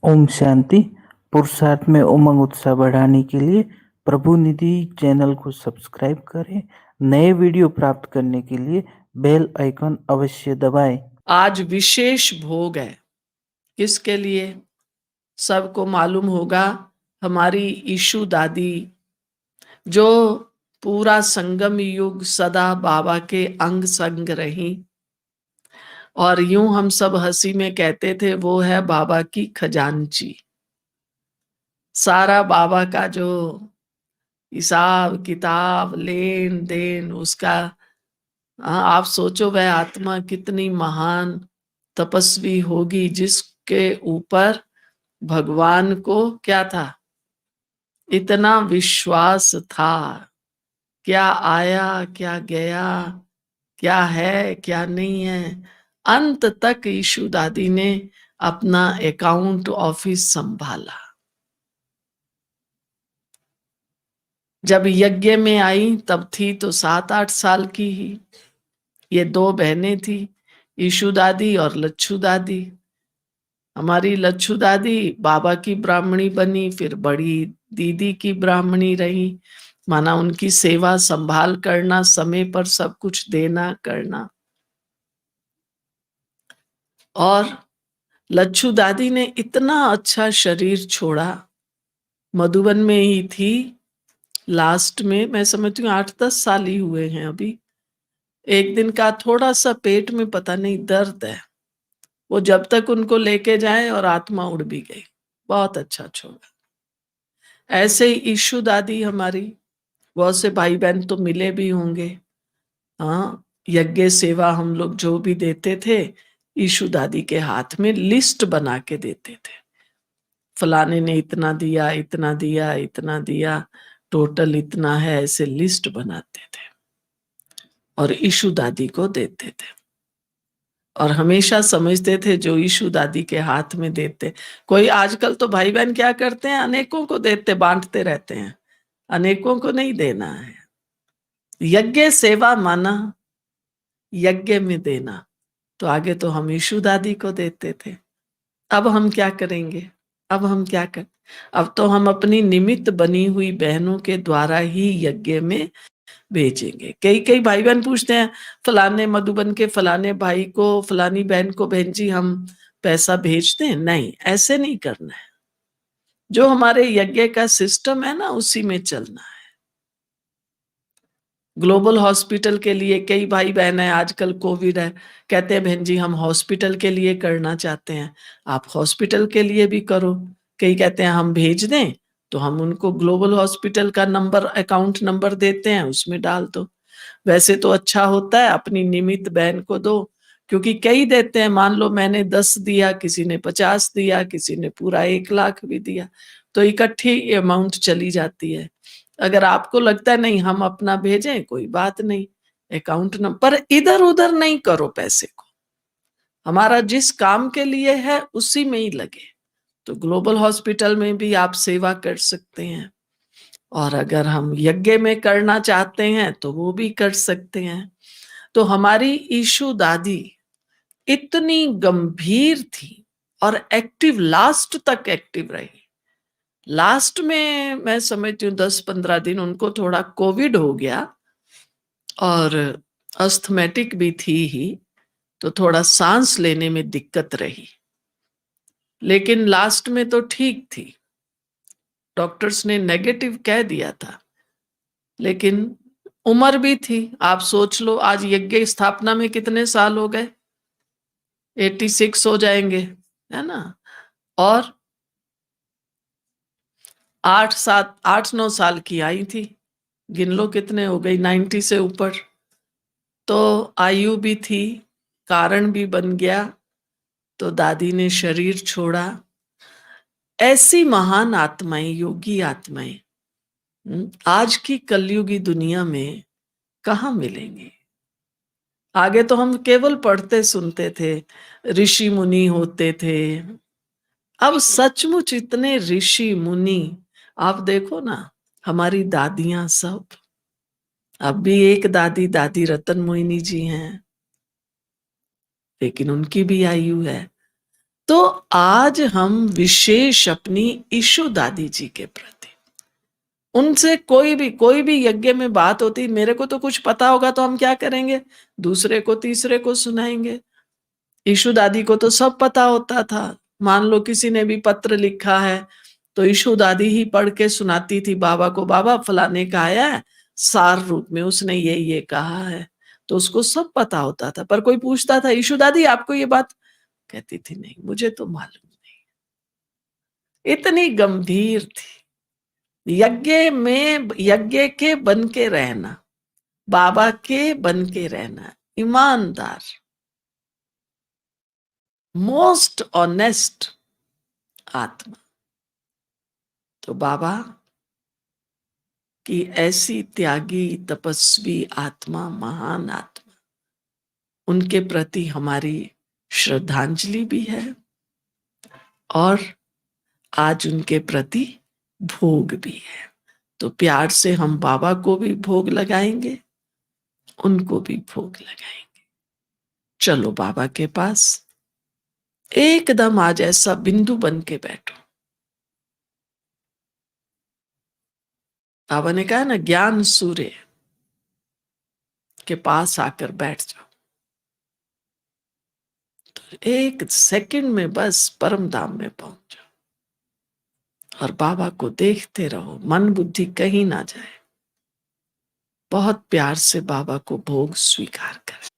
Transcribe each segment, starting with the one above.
ओम शांति। पुरुषार्थ में उमंग उत्साह बढ़ाने के लिए प्रभु निधि चैनल को सब्सक्राइब करें। नए वीडियो प्राप्त करने के लिए बेल आइकन अवश्य दबाएं। आज विशेष भोग है। किसके लिए? सबको मालूम होगा, हमारी ईशु दादी जो पूरा संगम युग सदा बाबा के अंग संग रही, और यूं हम सब हंसी में कहते थे वो है बाबा की खजांची। सारा बाबा का जो हिसाब किताब लेन देन उसका, आप सोचो वह आत्मा कितनी महान तपस्वी होगी जिसके ऊपर भगवान को क्या था, इतना विश्वास था। क्या आया क्या गया, क्या है क्या नहीं है, अंत तक ईशु दादी ने अपना अकाउंट ऑफिस संभाला। जब यज्ञ में आई तब थी तो 7-8 साल की ही। ये 2 बहनें थी, ईशु दादी और लच्छू दादी। हमारी लच्छू दादी बाबा की ब्राह्मणी बनी, फिर बड़ी दीदी की ब्राह्मणी रही। माना उनकी सेवा संभाल करना, समय पर सब कुछ देना करना। और लच्छू दादी ने इतना अच्छा शरीर छोड़ा, मधुबन में ही थी। लास्ट में मैं समझती हूँ 8-10 साल ही हुए हैं अभी। एक दिन का थोड़ा सा पेट में पता नहीं दर्द है, वो जब तक उनको लेके जाए और आत्मा उड़ भी गई। बहुत अच्छा छोड़ा। ऐसे ही ईशु दादी हमारी, बहुत से भाई बहन तो मिले भी होंगे। हाँ, यज्ञ सेवा हम लोग जो भी देते थे, ईशु दादी के हाथ में लिस्ट बना के देते थे। फलाने ने इतना दिया इतना दिया इतना दिया, टोटल इतना है, ऐसे लिस्ट बनाते थे और ईशु दादी को देते थे। और हमेशा समझते थे जो ईशु दादी के हाथ में देते। कोई आजकल तो भाई बहन क्या करते हैं, अनेकों को देते, बांटते रहते हैं। अनेकों को नहीं देना है। यज्ञ सेवा माना यज्ञ में देना, तो आगे तो हम ईशु दादी को देते थे। अब हम क्या करेंगे? अब हम क्या कर अब तो हम अपनी निमित्त बनी हुई बहनों के द्वारा ही यज्ञ में भेजेंगे। कई कई भाई बहन पूछते हैं, फलाने मधुबन के फलाने भाई को, फलानी बहन को, बहन जी हम पैसा भेजते हैं। नहीं, ऐसे नहीं करना है। जो हमारे यज्ञ का सिस्टम है ना, उसी में चलना है। ग्लोबल हॉस्पिटल के लिए कई भाई बहन है, आजकल कोविड है, कहते हैं बहन जी हम हॉस्पिटल के लिए करना चाहते हैं। आप हॉस्पिटल के लिए भी करो। कई कहते हैं हम भेज दें, तो हम उनको ग्लोबल हॉस्पिटल का नंबर, अकाउंट नंबर देते हैं, उसमें डाल दो। वैसे तो अच्छा होता है अपनी निमित्त बहन को दो, क्योंकि कई देते हैं। मान लो मैंने 10 दिया, किसी ने 50 दिया, किसी ने पूरा 1 लाख भी दिया, तो इकट्ठी अमाउंट चली जाती है। अगर आपको लगता है नहीं हम अपना भेजें, कोई बात नहीं, अकाउंट नंबर पर इधर उधर नहीं करो पैसे को। हमारा जिस काम के लिए है उसी में ही लगे। तो ग्लोबल हॉस्पिटल में भी आप सेवा कर सकते हैं, और अगर हम यज्ञ में करना चाहते हैं तो वो भी कर सकते हैं। तो हमारी ईशु दादी इतनी गंभीर थी और एक्टिव, लास्ट तक एक्टिव रही। लास्ट में मैं समझती हूँ 10-15 दिन उनको थोड़ा कोविड हो गया, और अस्थमेटिक भी थी ही, तो थोड़ा सांस लेने में दिक्कत रही। लेकिन लास्ट में तो ठीक थी। डॉक्टर्स ने नेगेटिव कह दिया था, लेकिन उम्र भी थी। आप सोच लो, आज यज्ञ स्थापना में कितने साल हो गए? 86 हो जाएंगे, है ना? और 8-9 साल की आई थी, गिन लो कितने हो गई, 90 से ऊपर। तो आयु भी थी, कारण भी बन गया, तो दादी ने शरीर छोड़ा। ऐसी महान आत्माएं, योगी आत्माएं आज की कलयुगी दुनिया में कहाँ मिलेंगी? आगे तो हम केवल पढ़ते सुनते थे, ऋषि मुनि होते थे। अब सचमुच इतने ऋषि मुनि, आप देखो ना, हमारी दादियां सब। अब भी एक दादी, दादी रतन मोहिनी जी हैं, लेकिन उनकी भी आयु है। तो आज हम विशेष अपनी ईशु दादी जी के प्रति, उनसे कोई भी यज्ञ में बात होती, मेरे को तो कुछ पता होगा तो हम क्या करेंगे, दूसरे को तीसरे को सुनाएंगे। ईशु दादी को तो सब पता होता था। मान लो किसी ने भी पत्र लिखा है तो ईशु दादी ही पढ़ के सुनाती थी बाबा को, बाबा फलाने का आया है, सार रूप में उसने ये कहा है, तो उसको सब पता होता था। पर कोई पूछता था ईशु दादी आपको ये बात, कहती थी नहीं मुझे तो मालूम नहीं। इतनी गंभीर थी। यज्ञ के बन के रहना, बाबा के बन के रहना, ईमानदार, मोस्ट ऑनेस्ट आत्मा। तो बाबा की ऐसी त्यागी तपस्वी आत्मा, महान आत्मा, उनके प्रति हमारी श्रद्धांजलि भी है और आज उनके प्रति भोग भी है। तो प्यार से हम बाबा को भी भोग लगाएंगे, उनको भी भोग लगाएंगे। चलो बाबा के पास एकदम आज ऐसा बिंदु बन के बैठो। बाबा ने कहा ना, ज्ञान सूर्य के पास आकर बैठ जाओ, तो एक सेकंड में बस परम धाम में पहुंच जाओ और बाबा को देखते रहो, मन बुद्धि कहीं ना जाए। बहुत प्यार से बाबा को भोग स्वीकार करें।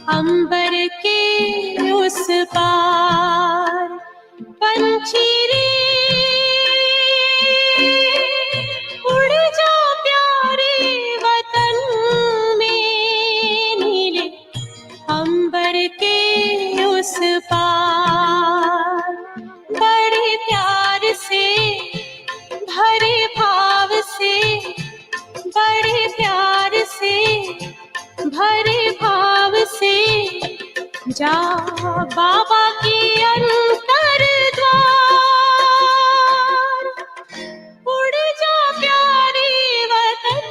अंबर के उस पार पंछी रे उड़ जा प्यारे वतन में, नीले अंबर के उस पार। बड़े प्यार से भरे भाव से, बड़े प्यार से भरे भाव से जा बाबा के अंतर द्वार। उड़ जा प्यारे वतन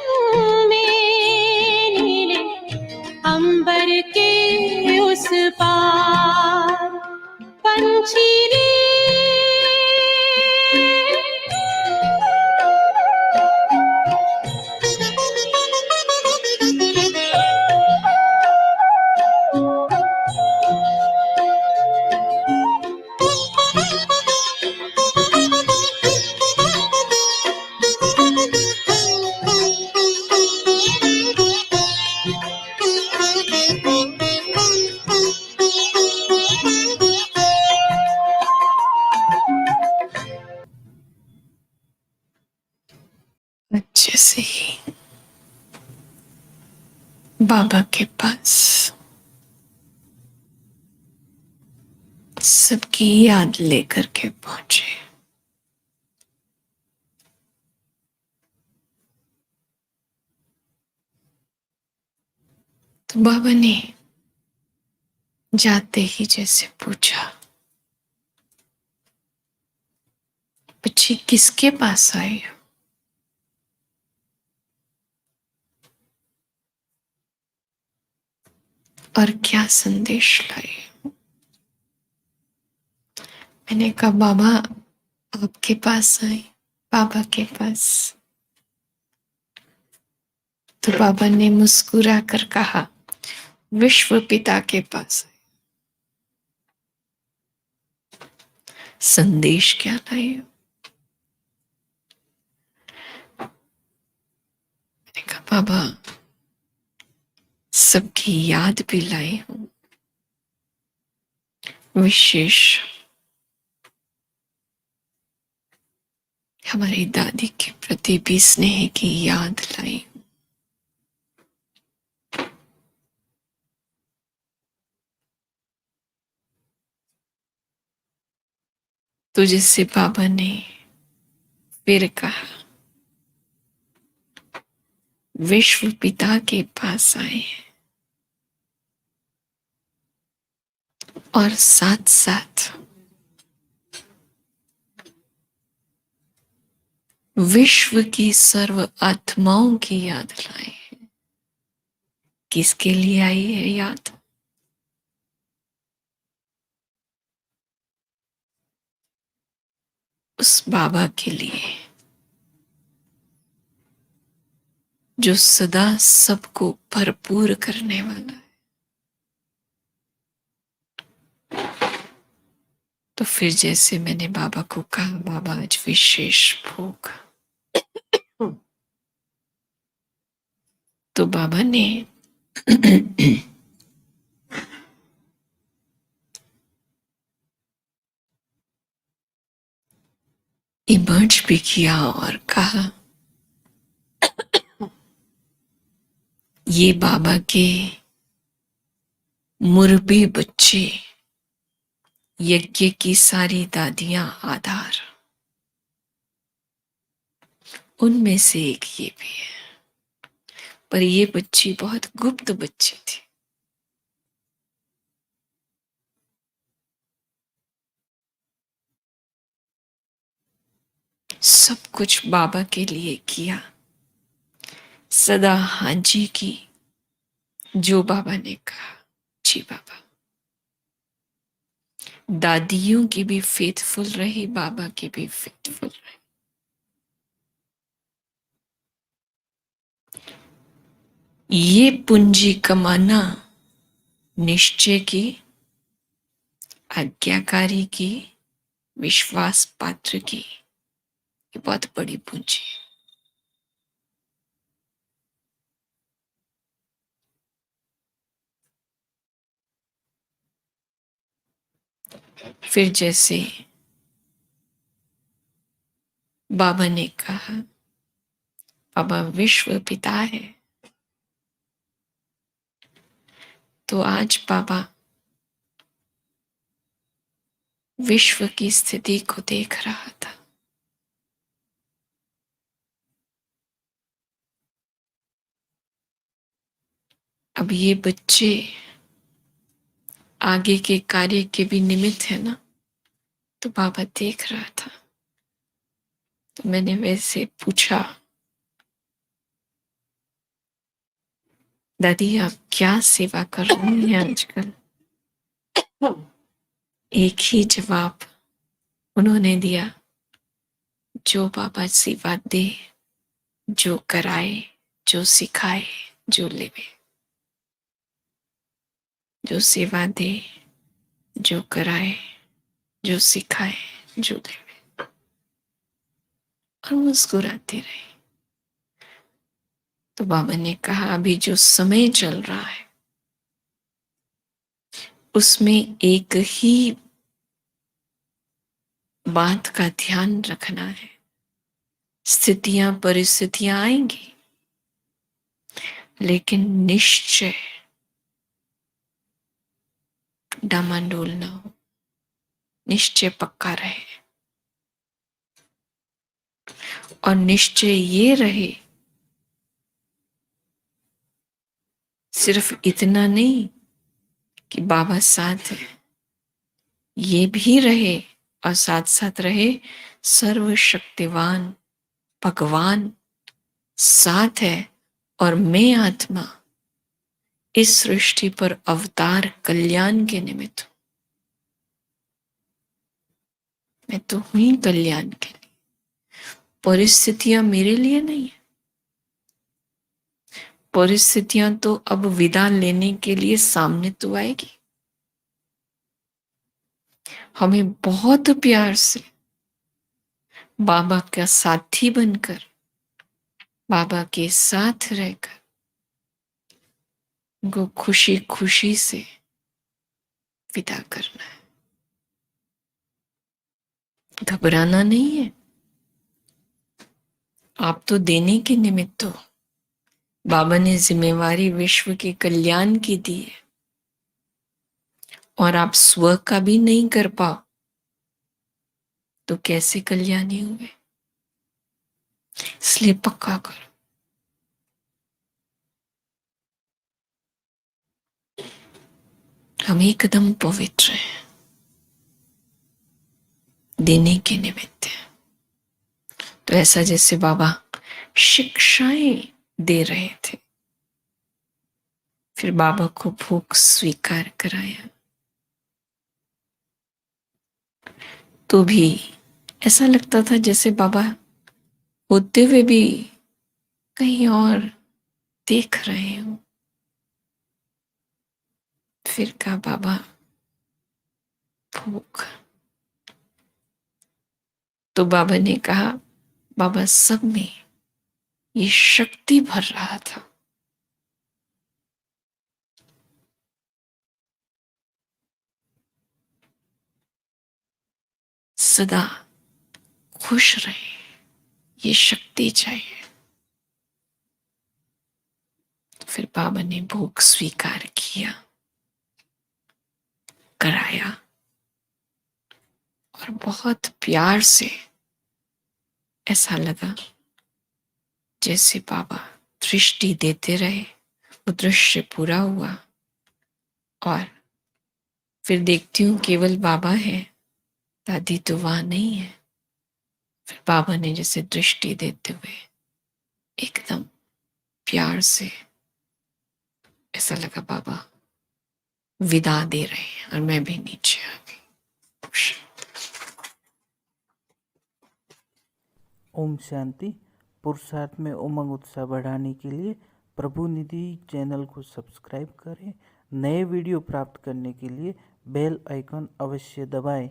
में, नीले अंबर के उस पार पंछी रे। अच्छे से ही बाबा के पास सबकी याद लेकर के पहुंचे। तो बाबा ने जाते ही जैसे पूछा, बच्ची किसके पास आई हो? और क्या संदेश लाई? मैंने कहा बाबा आपके पास आई, बाबा के पास। तो बाबा ने मुस्कुरा कर कहा विश्व पिता के पास। संदेश क्या लाई हो? मैंने कहा बाबा सबकी याद भी लाई हूं। विशेष हमारी दादी के प्रति भी स्नेह की याद लाई। तो जिससे बाबा ने फिर कहा, विश्व पिता के पास आए हैं और साथ साथ विश्व की सर्व आत्माओं की याद लाए हैं। किसके लिए आई है याद? उस बाबा के लिए जो सदा सबको भरपूर करने वाला है। तो फिर जैसे मैंने बाबा को कहा, बाबा आज विशेष भोग, तो बाबा ने इमर्ज भी किया और कहा, ये बाबा के मुरबी बच्चे, यज्ञ की सारी दादियां आधार, उनमें से एक ये भी है। पर ये बच्ची बहुत गुप्त बच्ची थी। सब कुछ बाबा के लिए किया, सदा हाँ जी की, जो बाबा ने कहा जी बाबा। दादियों की भी फेथफुल रही, बाबा की भी फेथफुल रही। ये पूंजी कमाना निश्चय की, आज्ञाकारी की, विश्वास पात्र की, ये बहुत बड़ी पूंजी है। फिर जैसे बाबा ने कहा, बाबा विश्व पिता है, तो आज बाबा विश्व की स्थिति को देख रहा था। अब ये बच्चे आगे के कार्य के भी निमित्त है ना, तो बाबा देख रहा था। तो मैंने वैसे पूछा, दादी आप क्या सेवा कर रही हैं आजकल? एक ही जवाब उन्होंने दिया, जो बाबा सेवा दे, जो कराए, जो सिखाए, जो लेवे। जो सेवा दे, जो कराए, जो सिखाए, जो लेवे। और मुस्कुराती रही। तो बाबा ने कहा, अभी जो समय चल रहा है उसमें एक ही बात का ध्यान रखना है। स्थितियां परिस्थितियां आएंगी, लेकिन निश्चय डामाडोल ना हो, निश्चय पक्का रहे। और निश्चय ये रहे, सिर्फ इतना नहीं कि बाबा साथ है, ये भी रहे और साथ साथ रहे सर्वशक्तिवान भगवान साथ है और मैं आत्मा इस सृष्टि पर अवतार कल्याण के निमित्त हूं। मैं तो हुई कल्याण के लिए, परिस्थितियां मेरे लिए नहीं है। परिस्थितियां तो अब विदा लेने के लिए सामने तो आएगी। हमें बहुत प्यार से बाबा का साथी बनकर, बाबा के साथ रहकर उनको खुशी खुशी से विदा करना है। घबराना नहीं है। आप तो देने के निमित्त हो। बाबा ने जिम्मेवारी विश्व के कल्याण की दी है और आप स्व का भी नहीं कर पाओ तो कैसे कल्याणी हुए। इसलिए पक्का करो। हम एकदम पवित्र हैं, देने के निमित्त है। तो ऐसा जैसे बाबा शिक्षाएं दे रहे थे, फिर बाबा को भूख स्वीकार कराया, तो भी ऐसा लगता था जैसे बाबा होते हुए भी कहीं और देख रहे हो। फिर कहा बाबा भूख। तो बाबा ने कहा, बाबा सब में ये शक्ति भर रहा था। सदा खुश रहे, ये शक्ति चाहिए। फिर बाबा ने भोग स्वीकार किया, कराया और बहुत प्यार से ऐसा लगा जैसे बाबा दृष्टि देते रहे, वो दृश्य पूरा हुआ। और फिर देखती हूँ केवल बाबा है, दादी तो वहां नहीं है। फिर बाबा ने जैसे दृष्टि देते हुए एकदम प्यार से ऐसा लगा बाबा विदा दे रहे हैं और मैं भी नीचे आ गई। ओम शांति। पुरुषार्थ में उमंग उत्साह बढ़ाने के लिए प्रभु निधि चैनल को सब्सक्राइब करें। नए वीडियो प्राप्त करने के लिए बेल आइकन अवश्य दबाएं।